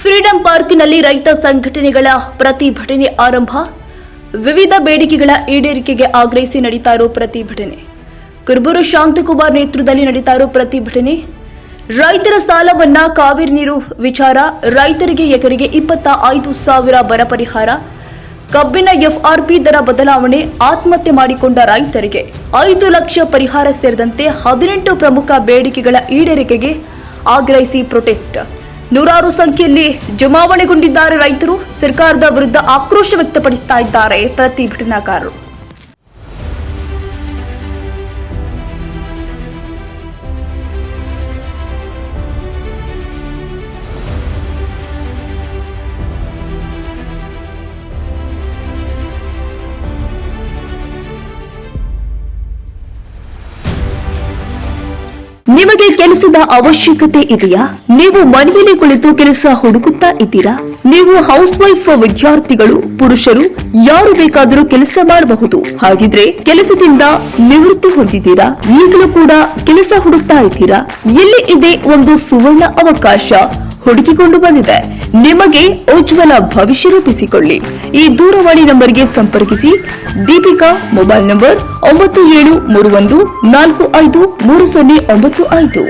Freedom ಪಾರ್ಕ್ನಲ್ಲಿ ರೈತ ಸಂಘಟನೆಗಳ ಪ್ರತಿಭಟನೆ ಆರಂಭ. ವಿವಿಧ ಬೇಡಿಕೆಗಳ ಈಡೇರಿಕೆಗೆ ಆಗ್ರಹಿಸಿ ನಡೀತಾ ಇರೋ ಪ್ರತಿಭಟನೆ. ಕುರುಬೂರು ಶಾಂತಕುಮಾರ್ ನೇತೃತ್ವದಲ್ಲಿ ನಡೀತಾ ಇರೋ ಪ್ರತಿಭಟನೆ. ರೈತರ ಸಾಲ ಮನ್ನಾ, ಕಾವೇರಿ ನೀರು ವಿಚಾರ, ರೈತರಿಗೆ ಎಕರೆಗೆ 25,000 ಬರ ಪರಿಹಾರ, ಕಬ್ಬಿನ ಎಫ್ಆರ್ಪಿ ದರ ಬದಲಾವಣೆ, ಆತ್ಮಹತ್ಯೆ ಮಾಡಿಕೊಂಡ ರೈತರಿಗೆ 5 ಲಕ್ಷ ಪರಿಹಾರ ಸೇರಿದಂತೆ 18 ಪ್ರಮುಖ ಬೇಡಿಕೆಗಳ ಈಡೇರಿಕೆಗೆ ಆಗ್ರಹಿಸಿ ಪ್ರೊಟೆಸ್ಟ್. ನೂರಾರು ಸಂಖ್ಯೆಯಲ್ಲಿ ಜಮಾವಣೆಗೊಂಡಿದ್ದಾರೆ ರೈತರು. ಸರ್ಕಾರದ ವಿರುದ್ಧ ಆಕ್ರೋಶ ವ್ಯಕ್ತಪಡಿಸ್ತಾ ಇದ್ದಾರೆ ಪ್ರತಿಭಟನಾಕಾರರು. ನಿಮಗೆ ಕೆಲಸದ ಅವಶ್ಯಕತೆ ಇದೆಯಾ? ನೀವು ಮನೆಯಲ್ಲಿ ಕುಳಿತು ಕೆಲಸ ಹುಡುಕುತ್ತಾ ಇದ್ದೀರಾ? ನೀವು ಹೌಸ್ ವೈಫ್, ವಿದ್ಯಾರ್ಥಿಗಳು, ಪುರುಷರು ಯಾರು ಬೇಕಾದರೂ ಕೆಲಸ ಮಾಡಬಹುದು. ಹಾಗಿದ್ರೆ ಕೆಲಸದಿಂದ ನಿವೃತ್ತಿ ಹೊಂದಿದ್ದೀರಾ? ಈಗಲೂ ಕೂಡ ಕೆಲಸ ಹುಡುಕ್ತಾ ಇದ್ದೀರಾ? ಇಲ್ಲಿ ಇದೆ ಒಂದು ಸುವರ್ಣ ಅವಕಾಶ ಹುಡುಕಿಕೊಂಡು ಬಂದಿದೆ. ನಿಮಗೆ ಉಜ್ವಲ ಭವಿಷ್ಯ ರೂಪಿಸಿಕೊಳ್ಳಿ. ಈ ದೂರವಾಣಿ ನಂಬರ್ಗೆ ಸಂಪರ್ಕಿಸಿ. Deepika mobile number 9731453095.